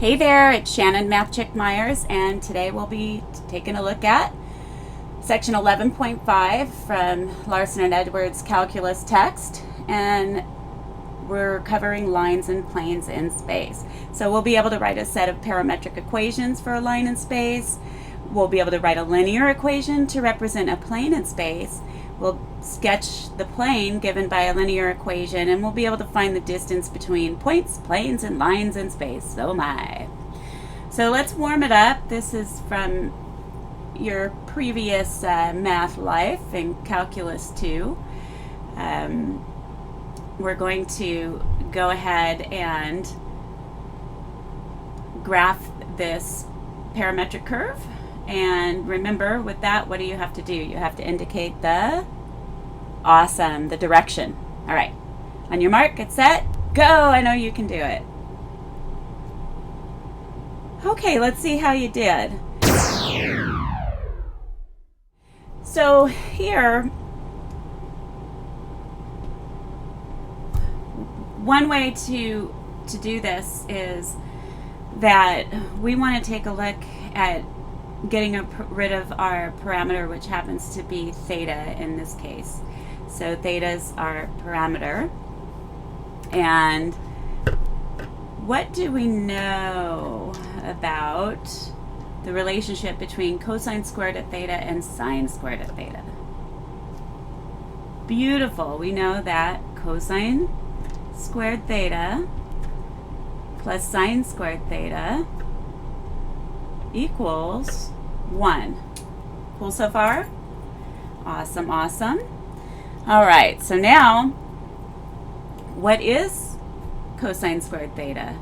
Hey there, it's Shannon Math Chick Myers, and today we'll be taking a look at section 11.5 from Larson and Edwards calculus text, and we're covering lines and planes in space. So we'll be able to write a set of parametric equations for a line in space. We'll be able to write a linear equation to represent a plane in space. We'll sketch the plane given by a linear equation, and we'll be able to find the distance between points, planes, and lines in space. Oh my. So let's warm it up. This is from your previous math life in Calculus 2. We're going to go ahead and graph this parametric curve. And remember, with that, what do you have to do? You have to indicate the direction. All right. On your mark, get set, go. I know you can do it. Okay, let's see how you did. So here, one way to do this is that we want to take a look at getting rid of our parameter, which happens to be theta in this case. So theta is our parameter. And what do we know about the relationship between cosine squared of theta and sine squared of theta? Beautiful. We know that cosine squared theta plus sine squared theta equals 1. Cool so far? Awesome, awesome. All right, so now, what is cosine squared theta?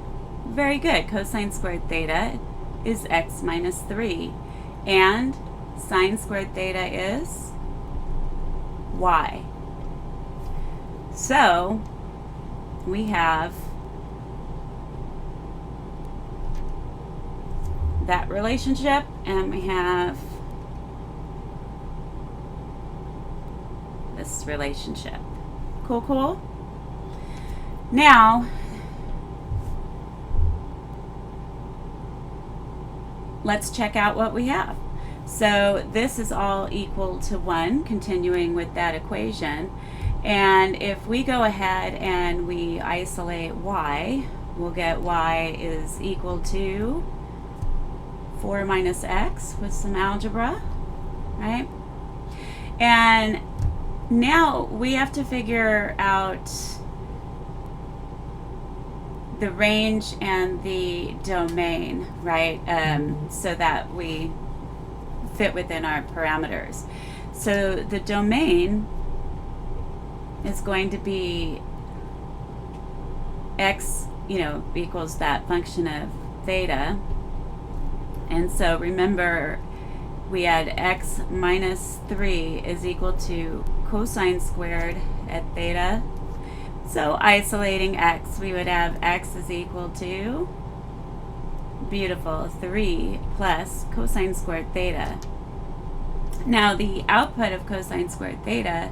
Very good. Cosine squared theta is x minus 3. And sine squared theta is y. So, we have that relationship, and we have this relationship. Cool, cool. Now, let's check out what we have. So this is all equal to 1, continuing with that equation. And if we go ahead and we isolate y, we'll get y is equal to 4 minus x with some algebra, right? And now we have to figure out the range and the domain, right? So that we fit within our parameters. So the domain is going to be x, equals that function of theta. And so remember, we had x minus 3 is equal to cosine squared at theta. So isolating x, we would have x is equal to, beautiful, 3 plus cosine squared theta. Now the output of cosine squared theta,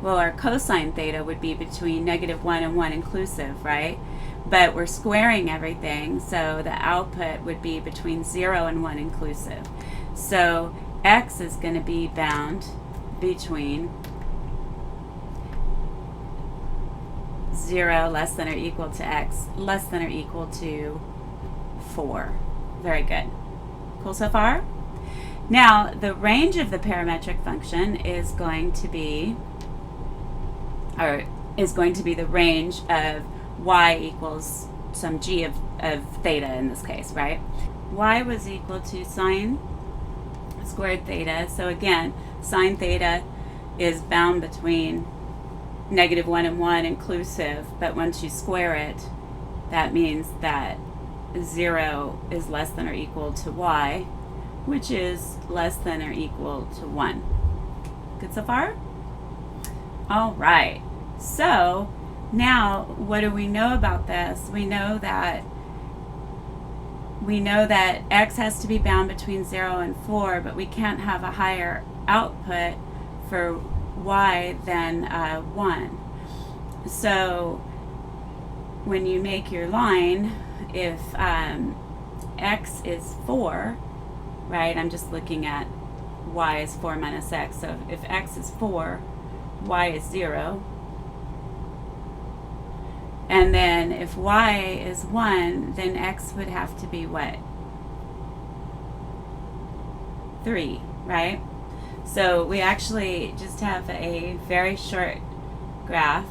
well, our cosine theta would be between -1 and 1 inclusive, right? But we're squaring everything, so the output would be between 0 and 1 inclusive. So x is going to be bound between 0 less than or equal to x less than or equal to 4. Very good. Cool so far? Now, the range of the parametric function is going to be the range of y equals some g of theta in this case, right? Y was equal to sine squared theta. So again, sine theta is bound between -1 and 1 inclusive, but once you square it, that means that 0 is less than or equal to y, which is less than or equal to 1. Good so far? All right. So now, what do we know about this? We know that x has to be bound between 0 and 4, but we can't have a higher output for y than 1. So when you make your line, if x is 4, right? I'm just looking at y is 4 minus x. So if x is 4, y is 0. And then if y is 1, then x would have to be what? 3, right? So we actually just have a very short graph.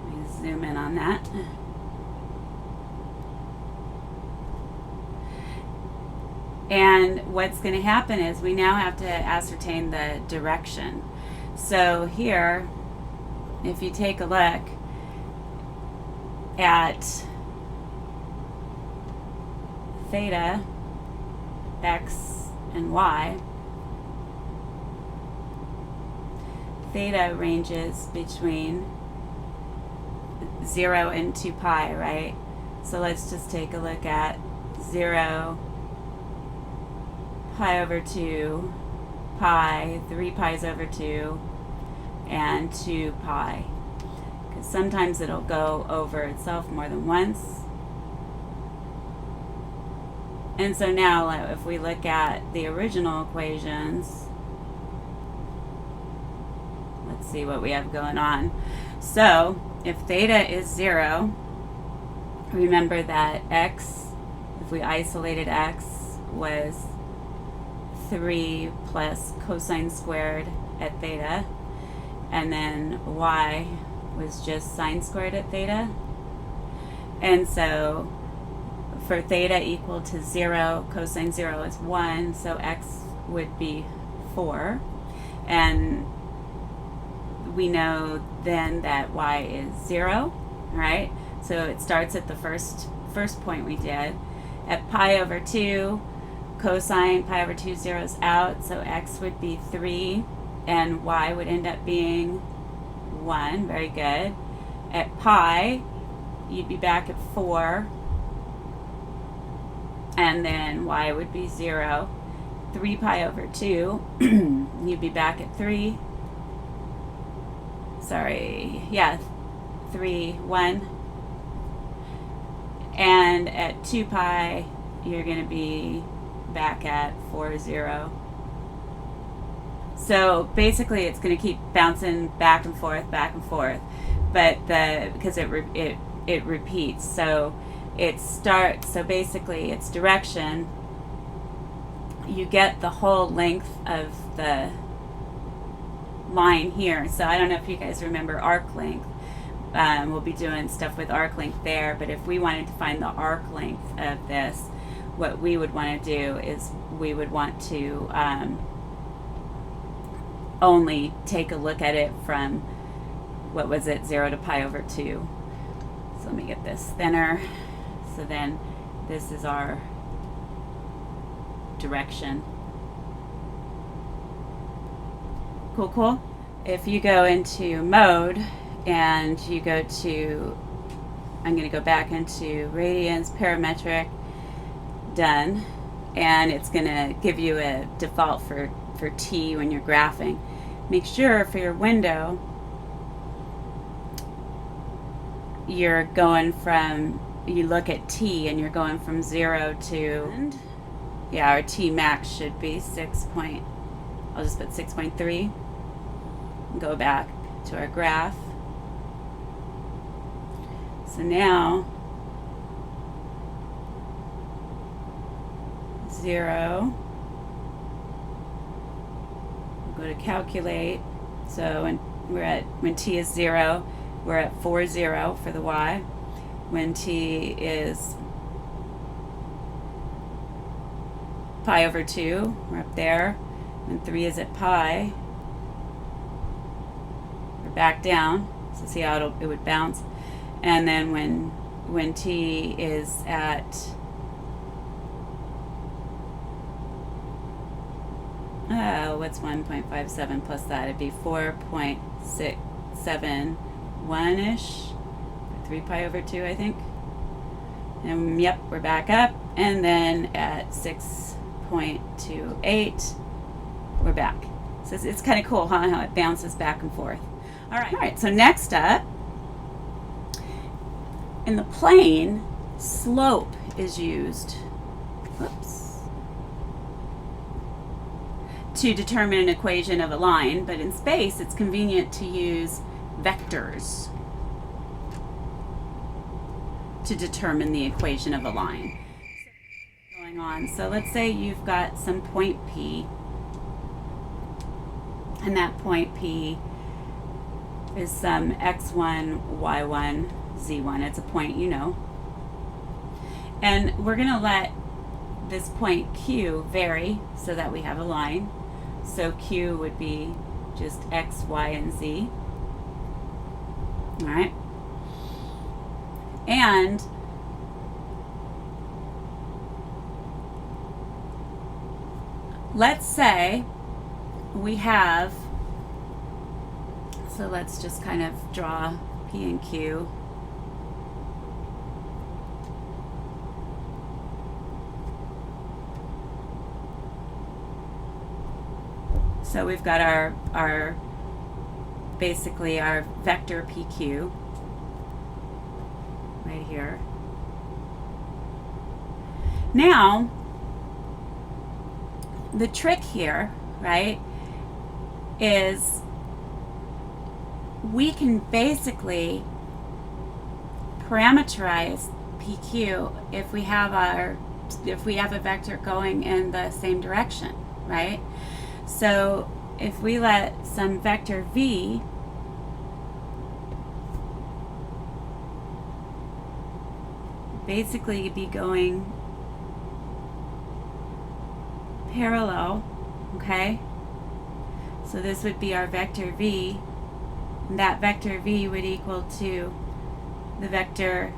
Let me zoom in on that. And what's going to happen is we now have to ascertain the direction. So here, if you take a look at theta, x, and y, theta ranges between 0 and 2 pi, right? So let's just take a look at 0, pi over 2, pi, 3 pi's over 2, and 2 pi. Because sometimes it'll go over itself more than once. And so now if we look at the original equations, let's see what we have going on. So if theta is 0, remember that x, if we isolated x, was 3 plus cosine squared at theta, and then y was just sine squared at theta. And so for theta equal to 0, cosine 0 is 1, so x would be 4. And we know then that y is 0, right? So it starts at the first point we did. At pi over 2, cosine pi over 2 zeros out, so x would be 3, and y would end up being 1. Very good. At pi, you'd be back at 4, and then y would be 0. 3 pi over 2, you'd be back at 3. Sorry, yeah, 3, 1. And at 2 pi, you're going to be back at 4, 0. So basically it's going to keep bouncing back and forth, but because it repeats. So it starts, so basically its direction, you get the whole length of the line here. So I don't know if you guys remember arc length. We'll be doing stuff with arc length there, but if we wanted to find the arc length of this, what we would want to do is we would want to only take a look at it from, what was it, 0 to pi over 2. So let me get this thinner. So then this is our direction. Cool, cool. If you go into mode and you go to, I'm going to go back into radians, parametric, done, and it's going to give you a default for T when you're graphing. Make sure for your window you're going from, you look at T and you're going from 0 to, yeah, our T max should be 6 point, I'll just put 6.3. Go back to our graph. So now 0, we'll go to calculate. So when T is 0, we're at 4, 0 for the y. When T is pi over 2, we're up there. When 3 is at pi, we're back down. So see how it would bounce. And then when T is at what's 1.57 plus that? It'd be 4.671-ish. 3 pi over 2, I think. And yep, we're back up. And then at 6.28, we're back. So it's kind of cool, huh, how it bounces back and forth. All right, so next up, in the plane, slope is used to determine an equation of a line, but in space it's convenient to use vectors to determine the equation of a line. Going on, so let's say you've got some point P, and that point P is some x1, y1, z1. It's a point, you know. And we're going to let this point Q vary so that we have a line. So Q would be just x, y, and z. All right. And let's say we have, so let's just kind of draw P and Q. So we've got our basically our vector PQ right here. Now, the trick here, right, is we can basically parameterize PQ if we have a vector going in the same direction, right? So if we let some vector V basically be going parallel, okay? So this would be our vector V, and that vector V would equal to the vector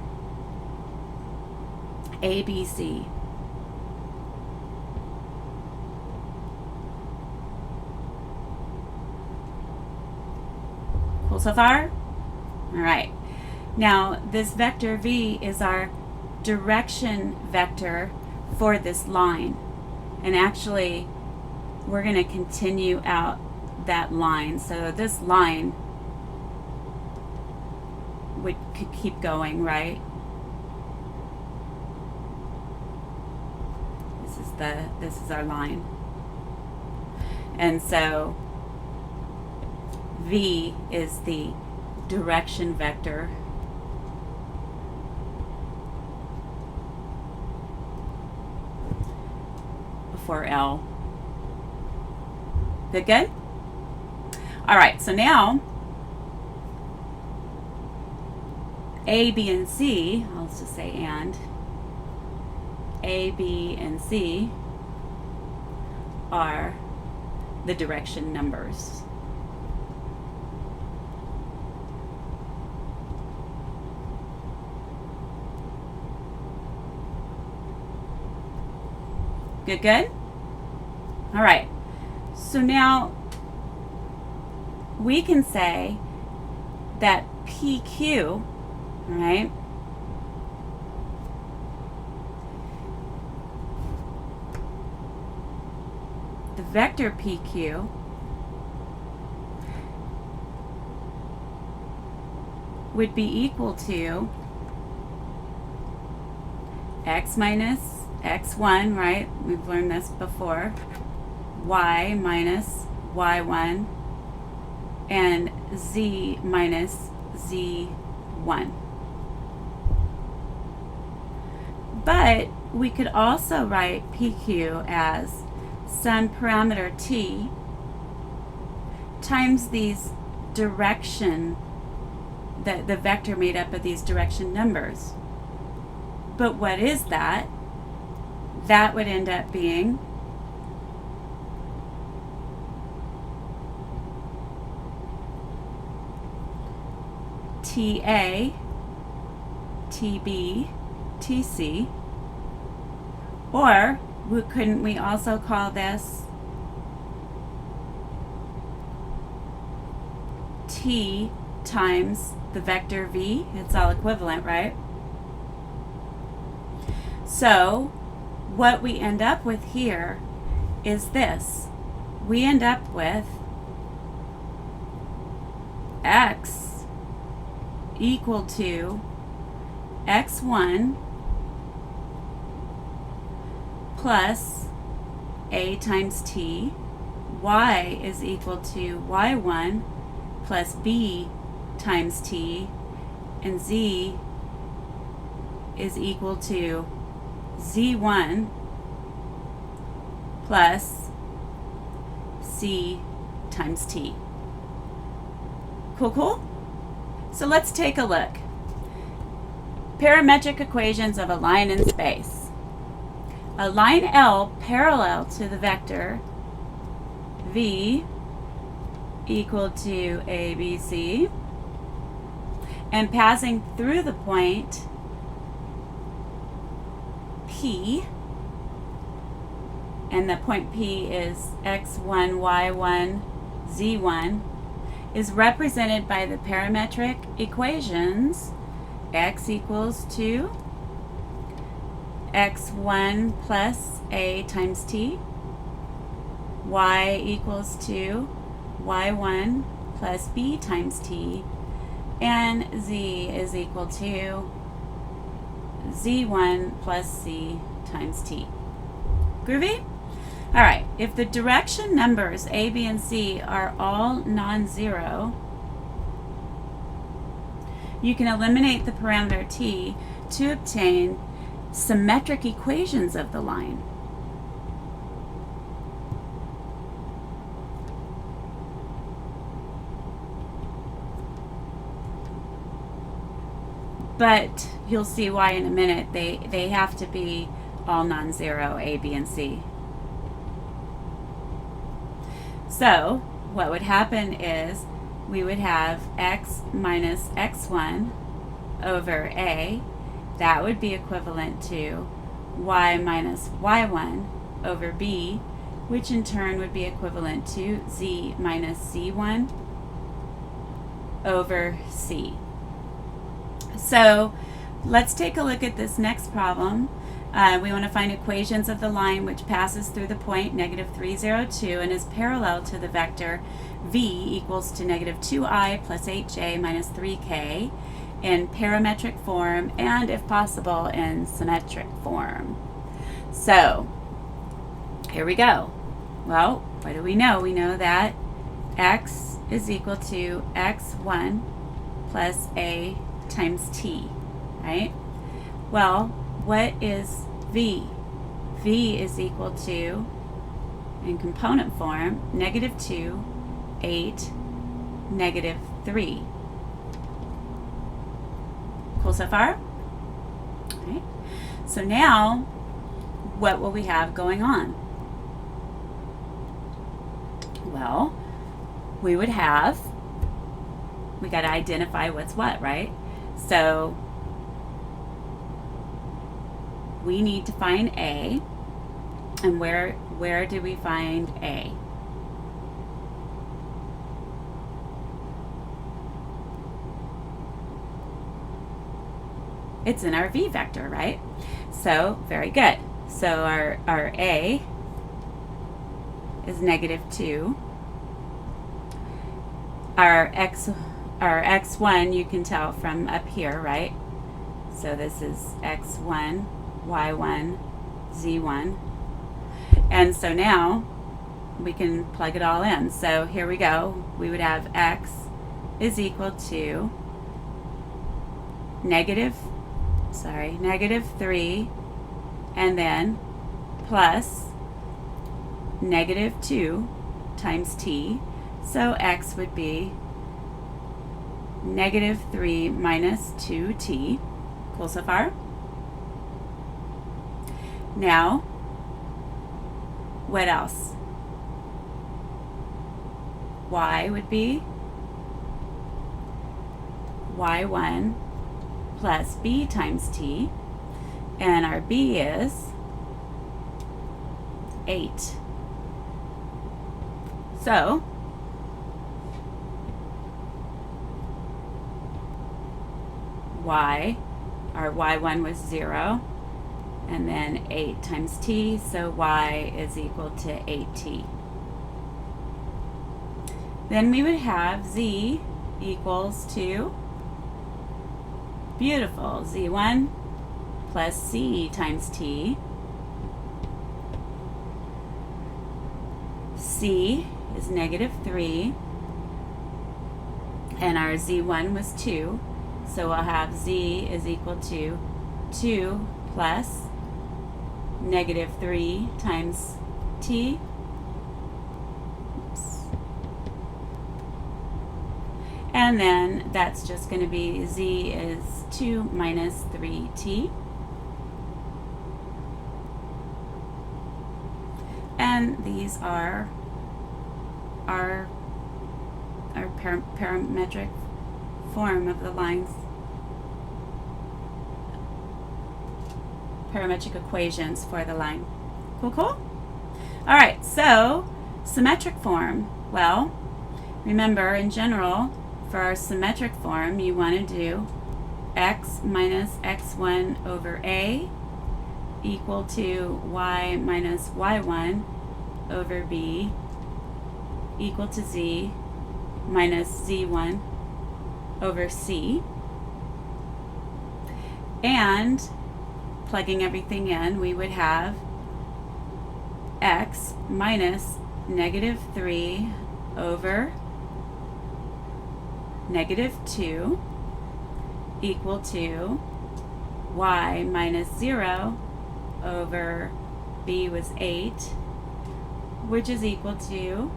ABC. Cool so far? All right. Now, this vector V is our direction vector for this line. And actually, we're going to continue out that line. So this line could keep going, right? This is our line. And so V is the direction vector for L. Good, good? All right, so now A, B, and C, let's just say and, A, B, and C are the direction numbers. Good, good? All right. So now we can say that PQ, all right, the vector PQ would be equal to x minus x1, right? We've learned this before. Y minus y1 and z minus z1. But we could also write PQ as some parameter t times these direction, the vector made up of these direction numbers. But what is that? That would end up being TA, TB, TC, or couldn't we also call this T times the vector V? It's all equivalent, right? So what we end up with here is this. We end up with x equal to x1 plus a times t, y is equal to y1 plus b times t, and z is equal to z1 plus c times t. Cool, cool? So let's take a look. Parametric equations of a line in space. A line L parallel to the vector v equal to ABC and passing through the point P, and the point P is x1, y1, z1, is represented by the parametric equations x equals to x1 plus a times t, y equals to y1 plus b times t, and z is equal to z1 plus c times t. Groovy? All right, if the direction numbers a, b, and c are all non-zero, you can eliminate the parameter t to obtain symmetric equations of the line. But you'll see why in a minute. They have to be all non-zero, a, b, and c. So what would happen is we would have x minus x1 over a. That would be equivalent to y minus y1 over b, which in turn would be equivalent to z minus c1 over c. So let's take a look at this next problem. We want to find equations of the line which passes through the point -3, 0, 2 and is parallel to the vector v equals to -2i plus 8j minus 3k in parametric form, and if possible in symmetric form. So here we go. Well, what do we know? We know that x is equal to x1 plus a times t, right? Well, what is v? V is equal to, in component form, -2, 8, -3. Cool so far? All right. So now, what will we have going on? Well, we got to identify what's what, right? So we need to find a, and where do we find a? It's in our v vector, right? So very good. So our a is -2. Our x1 you can tell from up here, right? So this is x1, y1, z1. And so now we can plug it all in. So here we go. We would have x is equal to -3, and then plus -2 times t. So x would be -3 minus 2t. Cool so far? Now, what else? Y would be y1 plus b times t, and our b is 8. So our y1 was 0, and then 8 times t, so y is equal to 8t. Then we would have z equals to, beautiful, z1 plus c times t. C is -3, and our z1 was 2, so we'll have z is equal to 2 plus -3 times t. Oops. And then that's just going to be z is 2 minus 3t. And these are our parametric form of the lines. Parametric equations for the line. Cool, cool? All right, so symmetric form. Well, remember in general, for our symmetric form, you want to do x minus x1 over a equal to y minus y1 over b equal to z minus z1 over c. And plugging everything in, we would have x minus -3 over -2 equal to y minus 0 over b was 8, which is equal to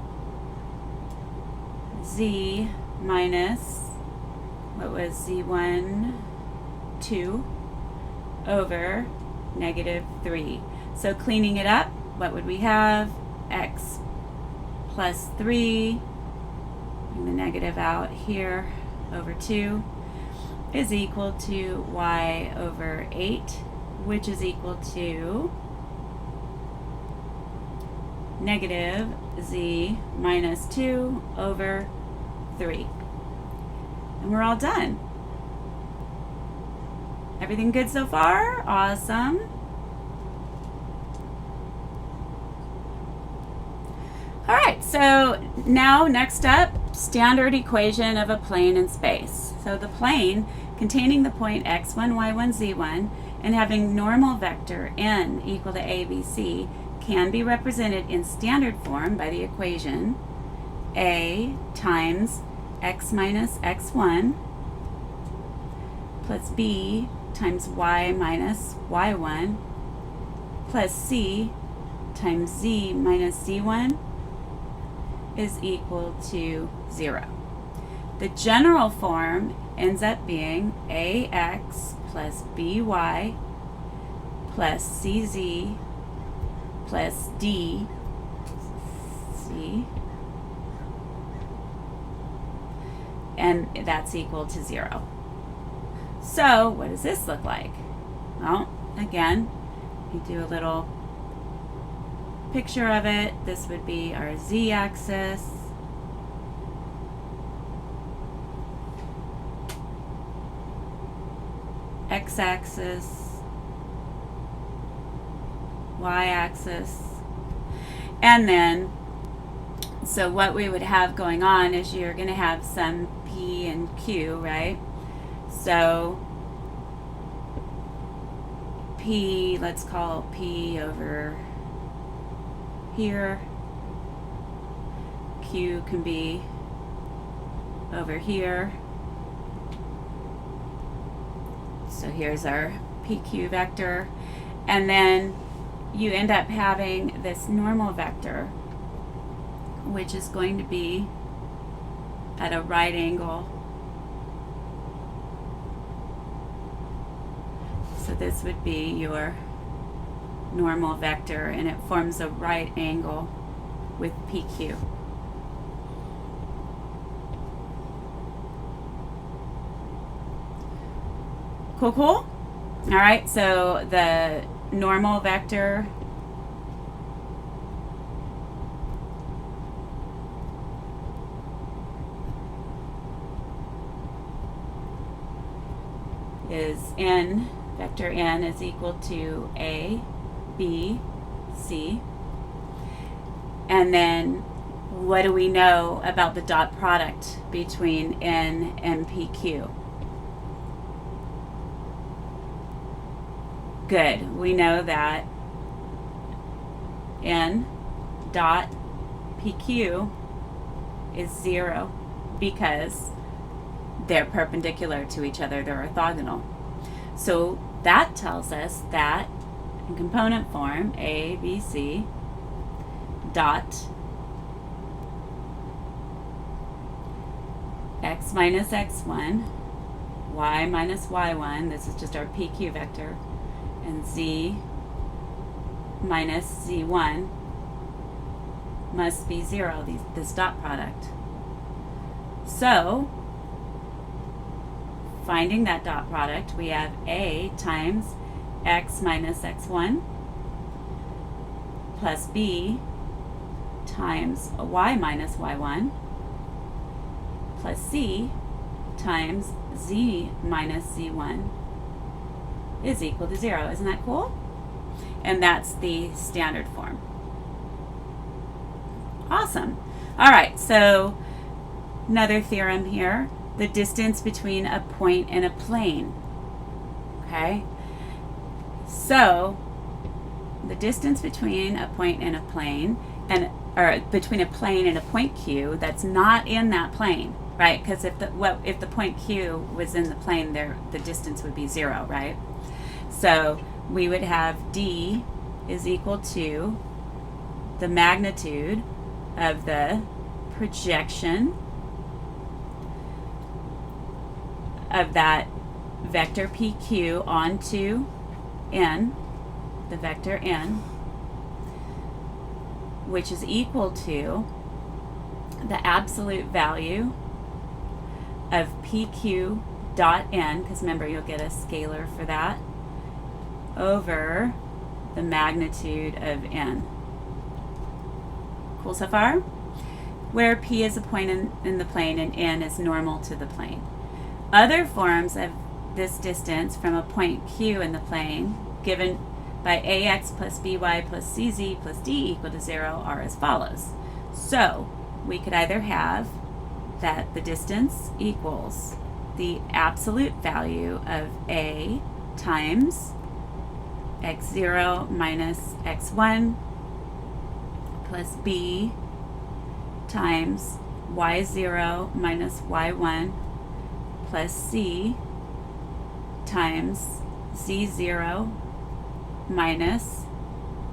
z minus, what was z1, 2 over -3. So cleaning it up, what would we have? X plus 3, bring the negative out here, over 2, is equal to y over 8, which is equal to negative z minus 2 over 3. And we're all done. Everything good so far? Awesome. All right, so now next up, standard equation of a plane in space. So the plane containing the point x1, y1, z1 and having normal vector n equal to abc can be represented in standard form by the equation a times x minus x1 plus b times y minus y1 plus c times z minus z1 is equal to 0. The general form ends up being ax plus by plus cz plus d c, and that's equal to 0. So what does this look like? Well, again, you do a little picture of it. This would be our z-axis. X-axis, y-axis, and then so what we would have going on is you're going to have some p and q, right? So p, let's call p over here, q can be over here. So here's our PQ vector, and then you end up having this normal vector, which is going to be at a right angle. So this would be your normal vector, and it forms a right angle with PQ. Cool, cool? All right, so the normal vector is n, vector n is equal to a, b, c. And then what do we know about the dot product between n and pq? Good. We know that n dot pq is 0 because they're perpendicular to each other, they're orthogonal. So that tells us that in component form, A, B, C dot x minus x1, y minus y1, this is just our PQ vector, and z minus z1 must be 0, this dot product. So, finding that dot product, we have A times x minus x1 plus B times y minus y1 plus C times z minus z1 is equal to 0. Isn't that cool? And that's the standard form. Awesome. All right, so another theorem here. The distance between a point and a plane. Okay? So, the distance between a point and a plane, or between a plane and a point Q that's not in that plane, right? Because if the point Q was in the plane, the distance would be 0, right? So we would have D is equal to the magnitude of the projection of that vector PQ onto N, the vector N, which is equal to the absolute value of PQ dot N, because remember you'll get a scalar for that, over the magnitude of N. Cool so far? Where P is a point in the plane and N is normal to the plane. Other forms of this distance from a point Q in the plane, given by AX plus BY plus CZ plus D equal to 0, are as follows. So we could either have that the distance equals the absolute value of A times x0 minus x1 plus B times y0 minus y1 plus C times z0 minus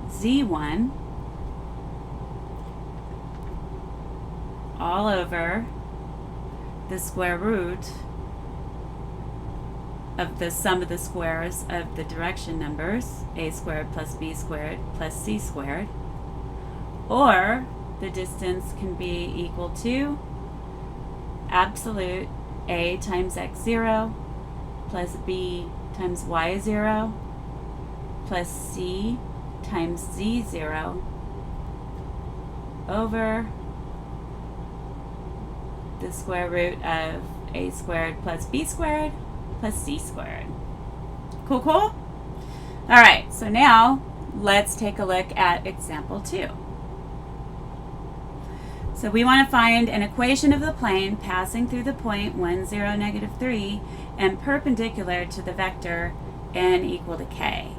z1 all over the square root of the sum of the squares of the direction numbers, a squared plus b squared plus c squared, or the distance can be equal to absolute a times x0 plus b times y0 plus c times z0 over the square root of a squared plus b squared plus c squared. Cool, cool? All right, so now let's take a look at example 2. So we want to find an equation of the plane passing through the point 1, 0, negative 3 and perpendicular to the vector n equal to k.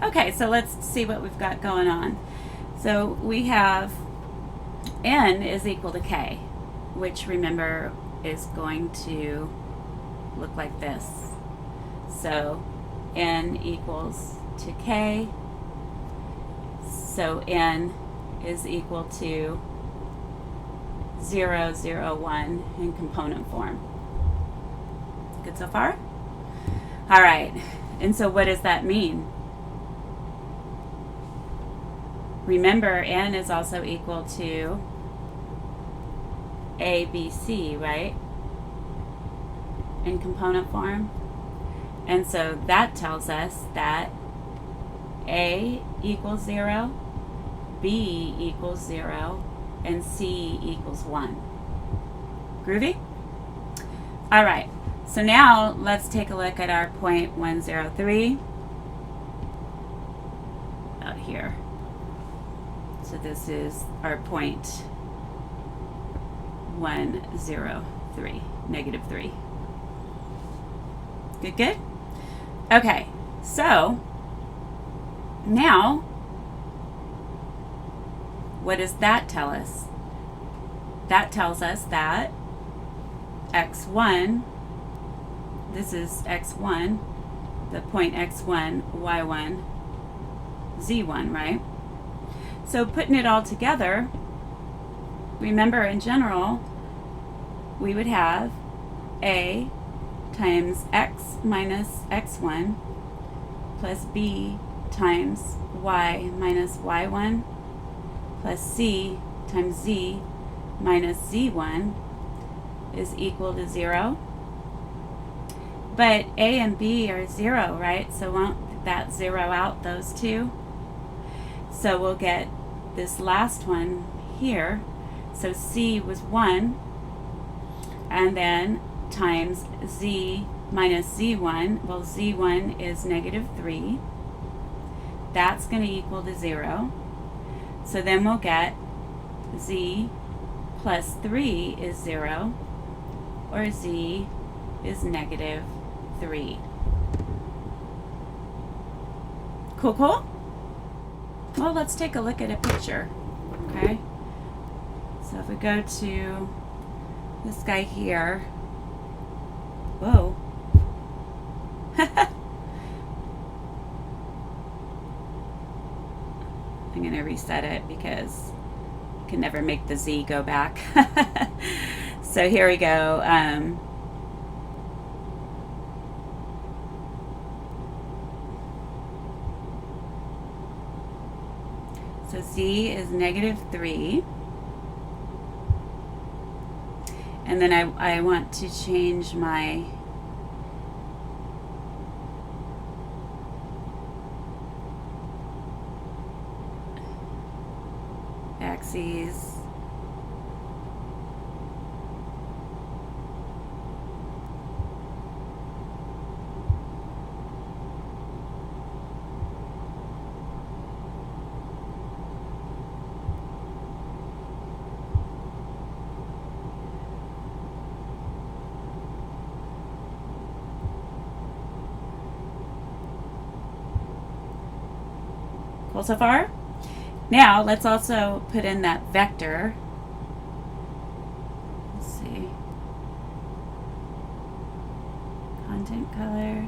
Okay, so let's see what we've got going on. So we have n is equal to k, which remember is going to look like this. So n equals to k, so n is equal to 0, 0, 1 in component form. Good so far? All right, and so what does that mean? Remember, n is also equal to a, b, c, right? In component form. And so that tells us that a equals 0, b equals 0, and c equals 1. Groovy? All right, so now let's take a look at our point 103 out here. So this is our point 103, negative 3. Good, good? Okay, so now What does that tell us? That tells us that x1, this is x1, the point x1, y1, z1, right? So putting it all together, remember in general, we would have a times x minus x1 plus b times y minus y1 plus c times z minus z1 is equal to 0. But a and b are 0, right? So won't that zero out those two? So we'll get this last one here. So c was 1, and then times z minus z1. Well, z1 is negative 3. That's going to equal to 0. So then we'll get z plus 3 is 0, or z is negative 3. Cool, cool? Well, let's take a look at a picture, okay? So if we go to this guy here, whoa. I'm going to reset it because I can never make the Z go back. So here we go. So Z is negative 3. And then I want to change my axes. Cool so far? Now let's also put in that vector. Let's see. Content color.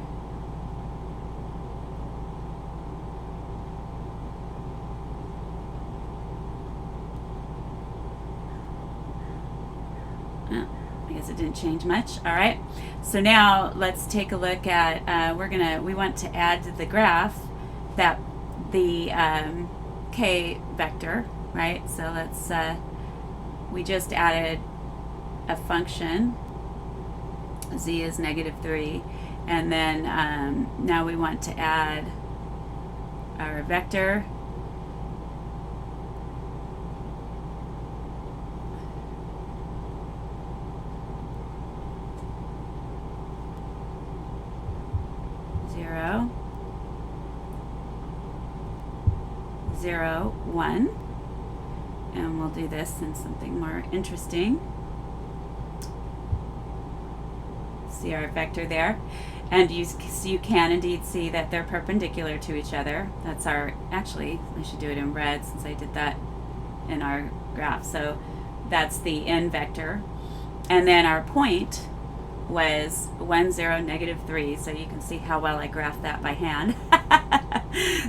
Oh, I guess it didn't change much. All right. So now let's take a look at, we want to add to the graph that the k vector, right? So let's, we just added a function, z is negative 3, and then now we want to add our vector. Zero, 0, 1, and we'll do this in something more interesting. See our vector there, and you can indeed see that they're perpendicular to each other. That's our, actually I should do it in red since I did that in our graph. So that's the n vector, and then our point was 1, 0, negative 3, so you can see how well I graphed that by hand.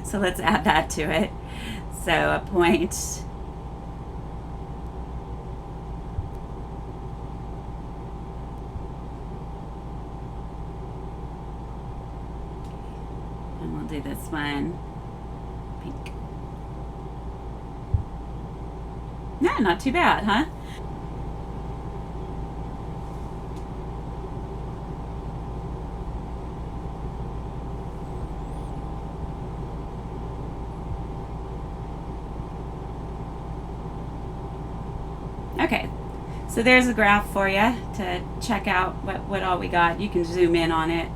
So let's add that to it. So a point and we'll do this one pink. Yeah, not too bad, huh? Okay, so there's a graph for you to check out what all we got. You can zoom in on it,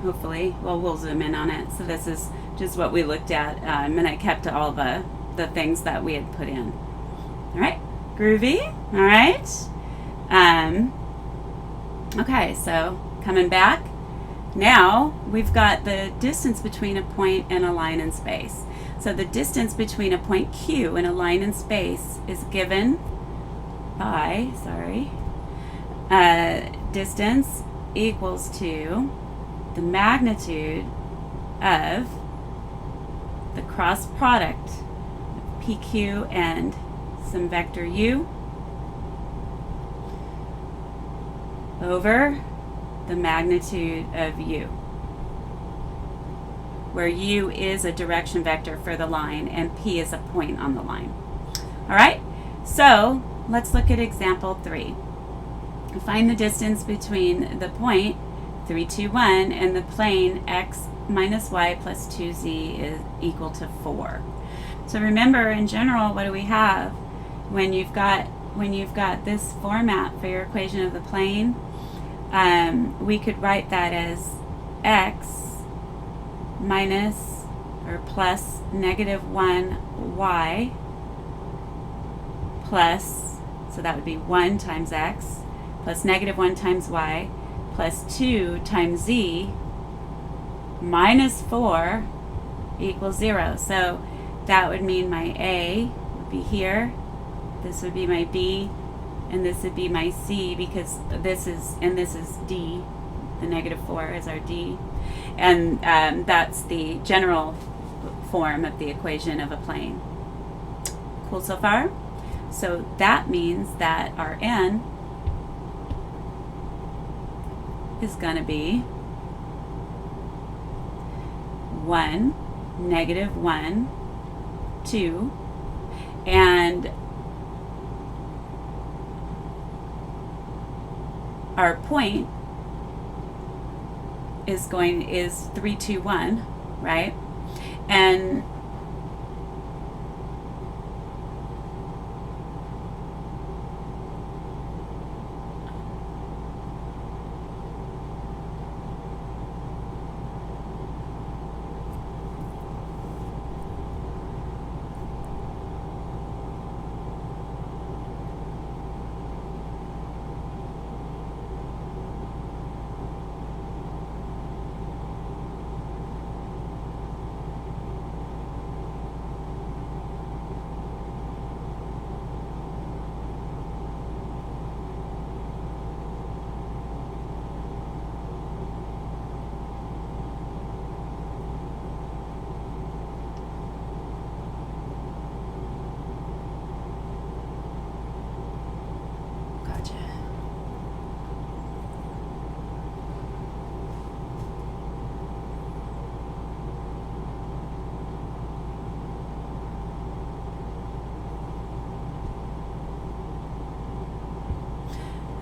hopefully. Well, we'll zoom in on it. So this is just what we looked at, and I kept all the things that we had put in. All right, groovy. All right. Okay, so coming back Now we've got the distance between a point and a line in space. So the distance between a point Q and a line in space is given by, distance equals to the magnitude of the cross product of PQ and some vector U over the magnitude of U, where U is a direction vector for the line and P is a point on the line. All right, so let's look at example 3. Find the distance between the point 3, 2, 1 and the plane x minus y plus 2z is equal to 4. So remember, in general, what do we have when you've got this format for your equation of the plane? We could write that as x minus or plus negative 1 y plus, so that would be 1 times x, plus negative 1 times y, plus 2 times z, minus 4 equals 0. So that would mean my A would be here, this would be my B, and this would be my C, because this is D. The negative 4 is our D. And that's the general form of the equation of a plane. Cool so far? So that means that our N is going to be 1, negative 1, 2, and our point is 3, 2, 1, right? And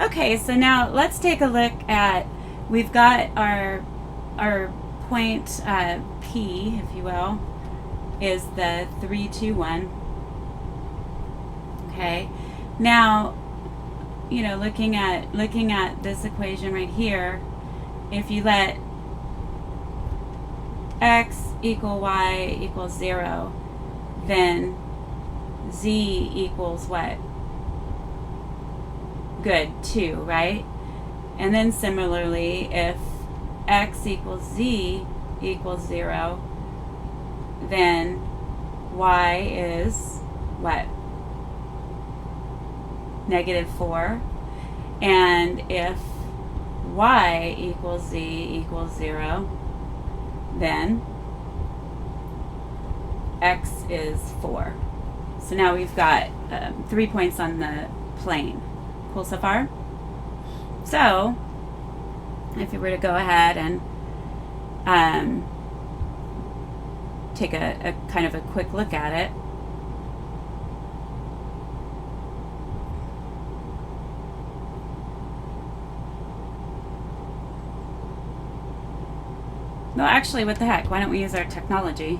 okay, so now let's take a look at, we've got our point P, if you will, is the 3, 2, 1. Okay, now, you know, looking at this equation right here, if you let x equal y equals 0, then z equals what? Good, 2, right? And then similarly, if x equals z equals 0, then y is what? Negative 4. And if y equals z equals 0, then x is 4. So now we've got 3 points on the plane. Cool so far? So if you were to go ahead and take a kind of a quick look at it, no, actually, what the heck? Why don't we use our technology?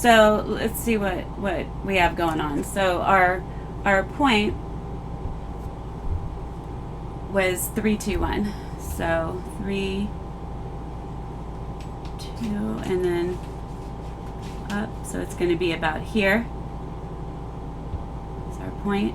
So let's see what we have going on. So our point was 3, 2, 1. So 3, 2, and then up. So it's going to be about here. That's our point.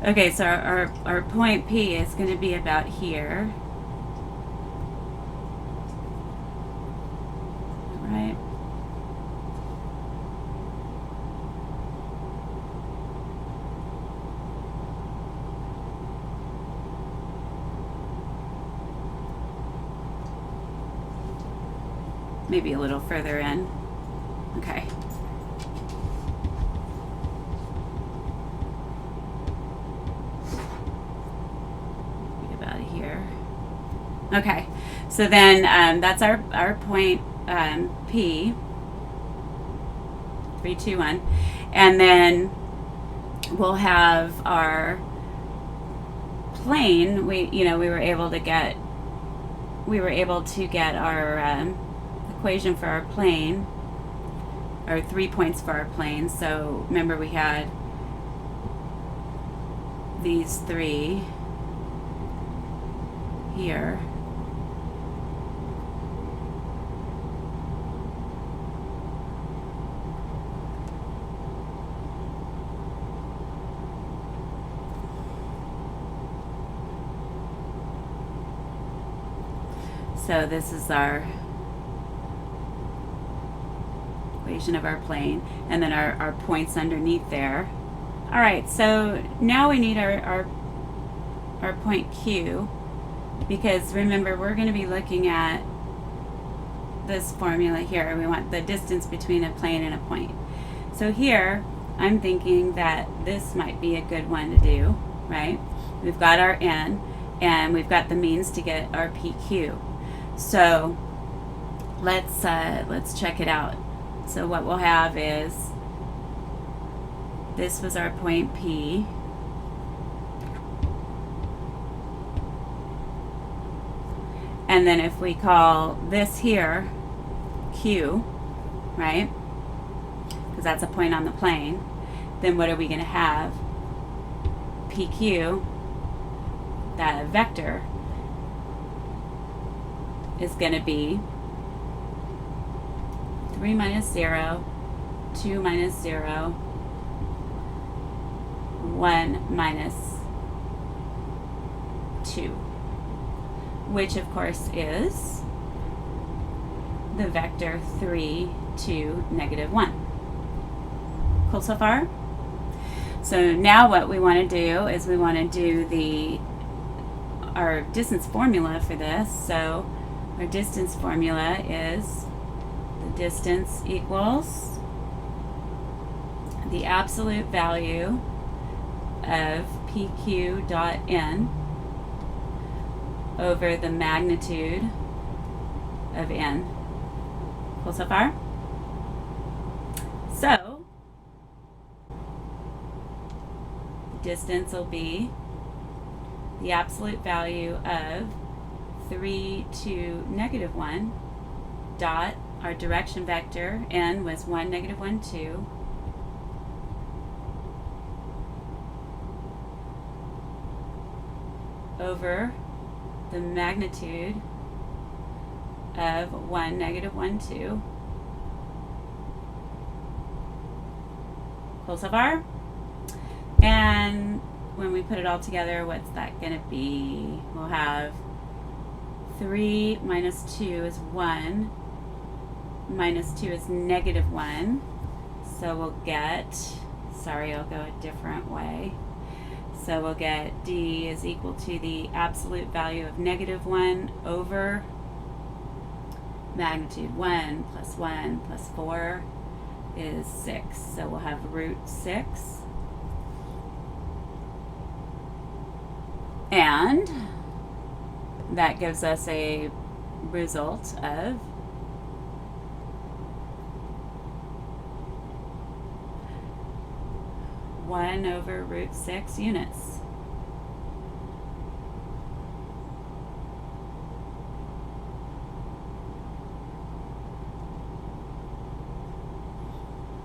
Okay, so our point P is going to be about here. Right? Maybe a little further in. Okay. Okay, so then that's our point P, 3, 2, 1, and then we'll have our plane. We were able to get our equation for our plane, or 3 points for our plane. So remember we had these 3 here. So this is our equation of our plane, and then our points underneath there. All right, so now we need our point Q, because remember we're going to be looking at this formula here. We want the distance between a plane and a point. So here I'm thinking that this might be a good one to do, right? We've got our N and we've got the means to get our PQ. So let's check it out. So what we'll have is, this was our point P. And then if we call this here Q, right? Because that's a point on the plane, then what are we going to have? PQ, that vector, is going to be 3 minus 0, 2 minus 0, 1 minus 2, which of course is the vector 3, 2, negative 1. Cool so far? So now what we want to do is we want to do our distance formula for this. So our distance formula is the distance equals the absolute value of PQ dot N over the magnitude of N. Cool so far? So the distance will be the absolute value of 3 to negative 1 dot, our direction vector N was 1, negative 1, 2, over the magnitude of 1, negative 1, 2. Cool so far? And when we put it all together, what's that going to be? We'll have 3 minus 2 is 1, minus 2 is negative 1, so we'll get, sorry, I'll go a different way. So we'll get d is equal to the absolute value of -1 over magnitude 1 plus 1 plus 4 is 6. So we'll have root 6. And that gives us a result of 1 over root 6 units.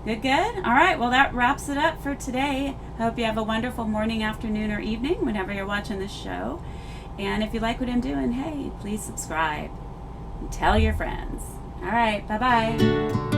Good, good. All right, well, that wraps it up for today. I hope you have a wonderful morning, afternoon, or evening whenever you're watching this show. And if you like what I'm doing, hey, please subscribe and tell your friends. All right, bye-bye.